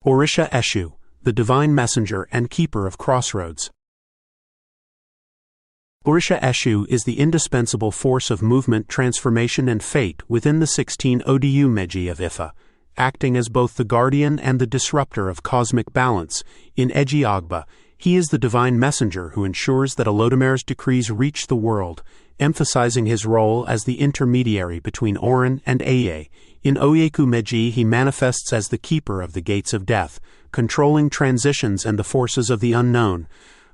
Orisha Eshú, the divine messenger and keeper of Crossroads. Orisha Eshú is the indispensable force of movement, transformation and fate within the 16 Odu Meji of IFA, acting as both the guardian and the disruptor of cosmic balance. In Eleggbá, he is the divine messenger who ensures that Olódùmarè's decrees reach the world, emphasizing his role as the intermediary between Orin and Eye. In Oyeku Meji he manifests as the keeper of the gates of death, controlling transitions and the forces of the unknown.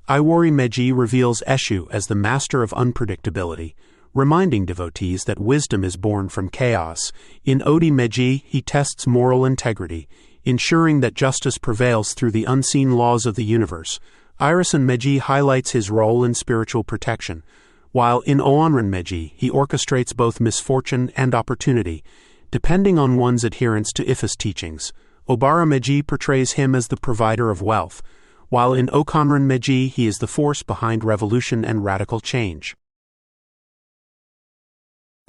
Iwari Meji reveals Eshú as the master of unpredictability, reminding devotees that wisdom is born from chaos. In Odi Meji he tests moral integrity, ensuring that justice prevails through the unseen laws of the universe. Irisen Meji highlights his role in spiritual protection, while in Oanran Meji he orchestrates both misfortune and opportunity, depending on one's adherence to IFA's teachings. Obara Meji portrays him as the provider of wealth, while in Okanran Meji he is the force behind revolution and radical change.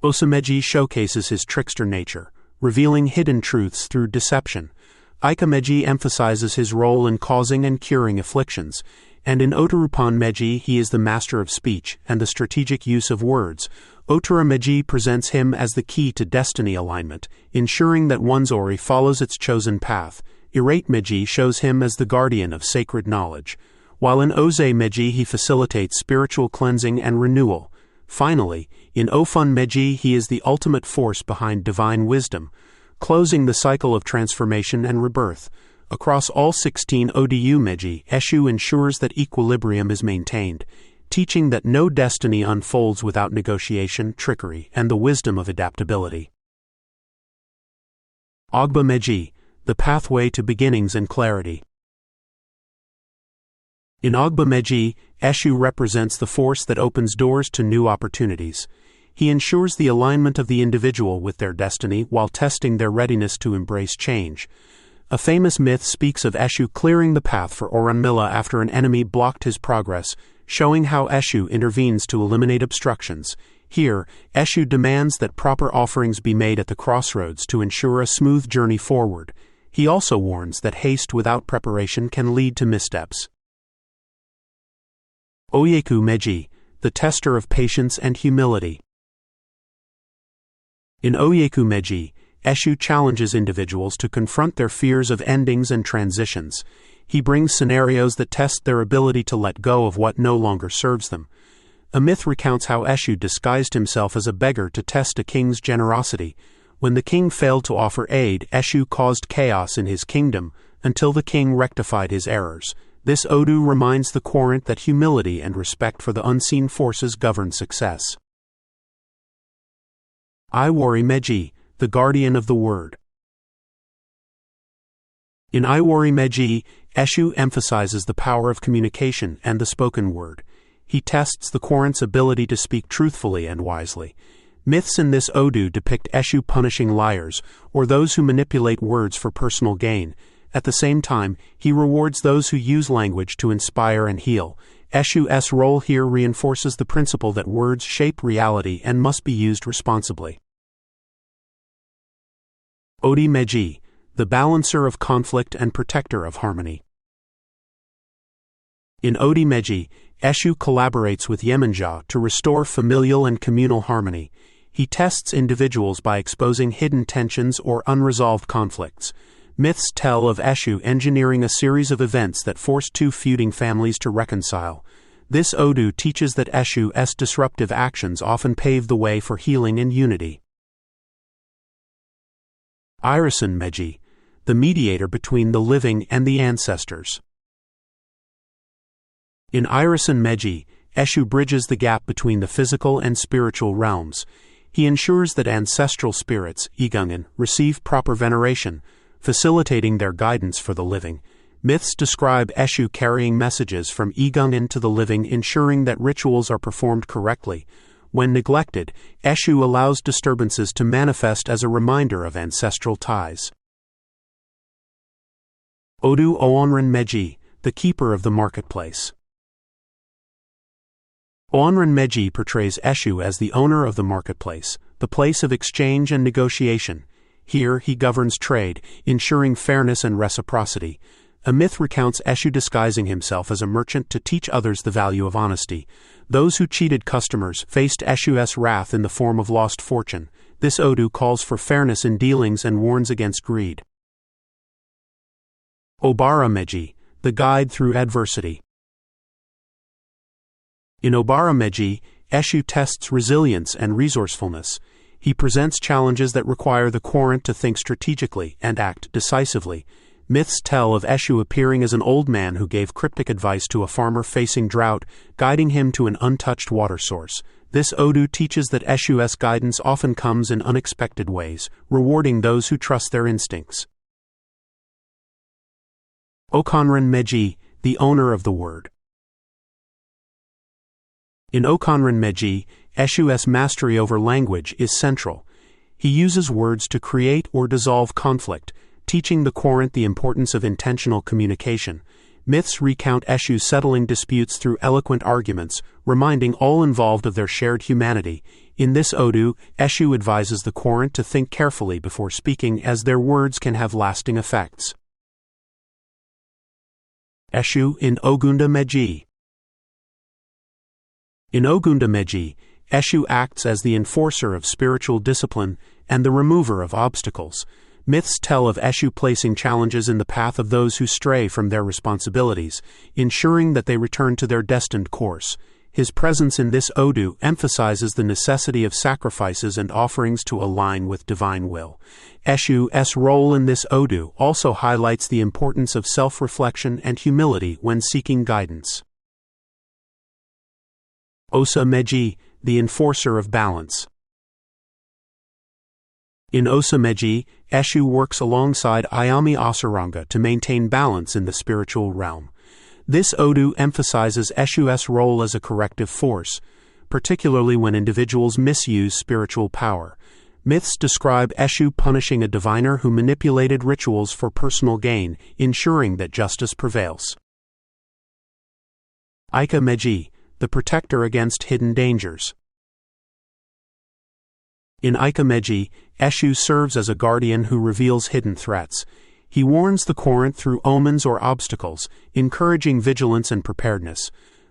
Osa Meji showcases his trickster nature, revealing hidden truths through deception. Ika Meji emphasizes his role in causing and curing afflictions, and in Otarupan Meji he is the master of speech and the strategic use of words. Otura Meji presents him as the key to destiny alignment, ensuring that one's Ori follows its chosen path. Irate Meji shows him as the guardian of sacred knowledge, while in Oze Meji he facilitates spiritual cleansing and renewal. Finally, in Ofun Meji he is the ultimate force behind divine wisdom, closing the cycle of transformation and rebirth. Across all 16 Odu Meji, Eshú ensures that equilibrium is maintained, teaching that no destiny unfolds without negotiation, trickery, and the wisdom of adaptability. Ogba Meji, the pathway to beginnings and clarity. In Ogba Meji, Eshú represents the force that opens doors to new opportunities. He ensures the alignment of the individual with their destiny while testing their readiness to embrace change. A famous myth speaks of Eshú clearing the path for Orunmila after an enemy blocked his progress, showing how Eshú intervenes to eliminate obstructions. Here, Eshú demands that proper offerings be made at the crossroads to ensure a smooth journey forward. He also warns that haste without preparation can lead to missteps. Oyeku Meji, the tester of patience and humility. In Oyeku Meji, Eshú challenges individuals to confront their fears of endings and transitions. He brings scenarios that test their ability to let go of what no longer serves them. A myth recounts how Eshú disguised himself as a beggar to test a king's generosity. When the king failed to offer aid, Eshú caused chaos in his kingdom until the king rectified his errors. This Odu reminds the querent that humility and respect for the unseen forces govern success. Iwari Meji, the guardian of the word. In Iwari Meji, Eshú emphasizes the power of communication and the spoken word. He tests the querent's ability to speak truthfully and wisely. Myths in this Odu depict Eshú punishing liars or those who manipulate words for personal gain. At the same time, he rewards those who use language to inspire and heal. Eshu's role here reinforces the principle that words shape reality and must be used responsibly. Odi Meji, the balancer of conflict and protector of harmony. In Odi Meji, Eshú collaborates with Yemenja to restore familial and communal harmony. He tests individuals by exposing hidden tensions or unresolved conflicts. Myths tell of Eshú engineering a series of events that force two feuding families to reconcile. This Odu teaches that Eshu's disruptive actions often pave the way for healing and unity. Irisen Meji, the mediator between the living and the ancestors. In Irisen Meji, Eshú bridges the gap between the physical and spiritual realms. He ensures that ancestral spirits, Igungan, receive proper veneration, facilitating their guidance for the living. Myths describe Eshú carrying messages from Igungan to the living, ensuring that rituals are performed correctly. When neglected, Eshú allows disturbances to manifest as a reminder of ancestral ties. Odu Oanran Meji, the keeper of the marketplace. Oanran Meji portrays Eshú as the owner of the marketplace, the place of exchange and negotiation. Here, he governs trade, ensuring fairness and reciprocity. A myth recounts Eshu disguising himself as a merchant to teach others the value of honesty. Those who cheated customers faced Eshu's wrath in the form of lost fortune. This Odu calls for fairness in dealings and warns against greed. Obara Meji, the guide through adversity. In Obara Meji, Eshu tests resilience and resourcefulness. He presents challenges that require the querent to think strategically and act decisively. Myths tell of Eshu appearing as an old man who gave cryptic advice to a farmer facing drought, guiding him to an untouched water source. This Odu teaches that Eshu's guidance often comes in unexpected ways, rewarding those who trust their instincts. Okonran Meji, the owner of the word. In Okonran Meji, Eshu's mastery over language is central. He uses words to create or dissolve conflict, teaching the querent the importance of intentional communication. Myths recount Eshu settling disputes through eloquent arguments, reminding all involved of their shared humanity. In this Odu, Eshu advises the querent to think carefully before speaking, as their words can have lasting effects. Eshu in Ogunda Meji. In Ogunda Meji, Eshu acts as the enforcer of spiritual discipline and the remover of obstacles. Myths tell of Eshu placing challenges in the path of those who stray from their responsibilities, ensuring that they return to their destined course. His presence in this Odu emphasizes the necessity of sacrifices and offerings to align with divine will. Eshu's role in this Odu also highlights the importance of self-reflection and humility when seeking guidance. Osa Meji, the enforcer of balance. In Osa Meji, Eshu works alongside Ayami Asaranga to maintain balance in the spiritual realm. This Odu emphasizes Eshu's role as a corrective force, particularly when individuals misuse spiritual power. Myths describe Eshu punishing a diviner who manipulated rituals for personal gain, ensuring that justice prevails. Ika Meji, the protector against hidden dangers. In Ika Meji, Eshu serves as a guardian who reveals hidden threats. He warns the querent through omens or obstacles, encouraging vigilance and preparedness.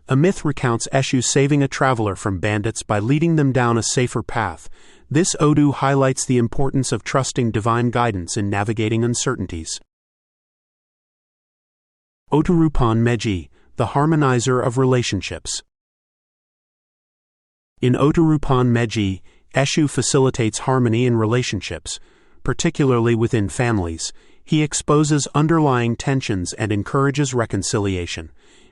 A myth recounts Eshu saving a traveler from bandits by leading them down a safer path. This Odu highlights the importance of trusting divine guidance in navigating uncertainties. Oturupan Meji, the harmonizer of relationships. In Oturupan Meji, Eshu facilitates harmony in relationships, particularly within families. He exposes underlying tensions and encourages reconciliation.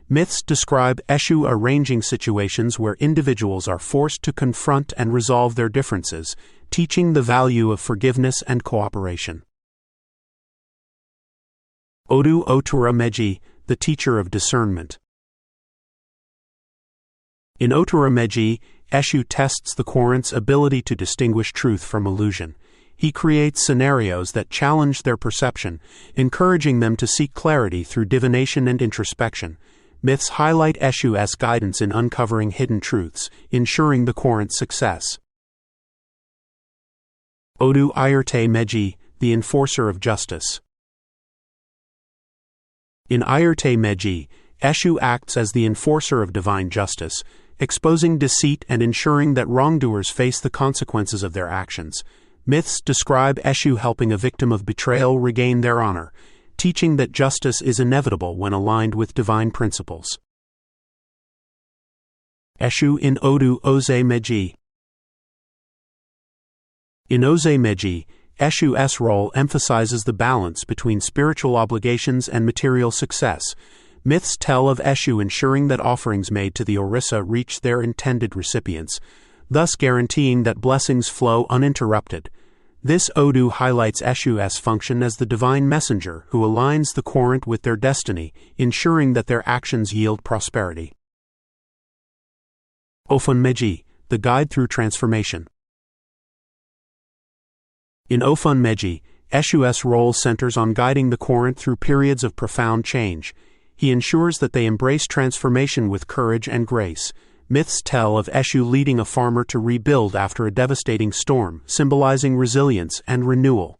Myths describe Eshu arranging situations where individuals are forced to confront and resolve their differences, teaching the value of forgiveness and cooperation. Odu Otura Meji, the teacher of discernment. In Otura Meji, Eshu tests the querent's ability to distinguish truth from illusion. He creates scenarios that challenge their perception, encouraging them to seek clarity through divination and introspection. Myths highlight Eshu's guidance in uncovering hidden truths, ensuring the querent's success. Odu Ayerte Meji, the enforcer of justice. In Ayerte Meji, Eshu acts as the enforcer of divine justice, exposing deceit and ensuring that wrongdoers face the consequences of their actions. Myths describe Eshu helping a victim of betrayal regain their honor, teaching that justice is inevitable when aligned with divine principles. Eshu in Odu Oze Meji. In Oze Meji, Eshu's role emphasizes the balance between spiritual obligations and material success. Myths tell of Eshu ensuring that offerings made to the Òrìṣà reach their intended recipients, thus guaranteeing that blessings flow uninterrupted. This Odu highlights Eshu's function as the divine messenger who aligns the querent with their destiny, ensuring that their actions yield prosperity. Ofun Meji, the guide through transformation. In Ofun Meji, Eshu's role centers on guiding the querent through periods of profound change. He ensures that they embrace transformation with courage and grace. Myths tell of Eshu leading a farmer to rebuild after a devastating storm, symbolizing resilience and renewal.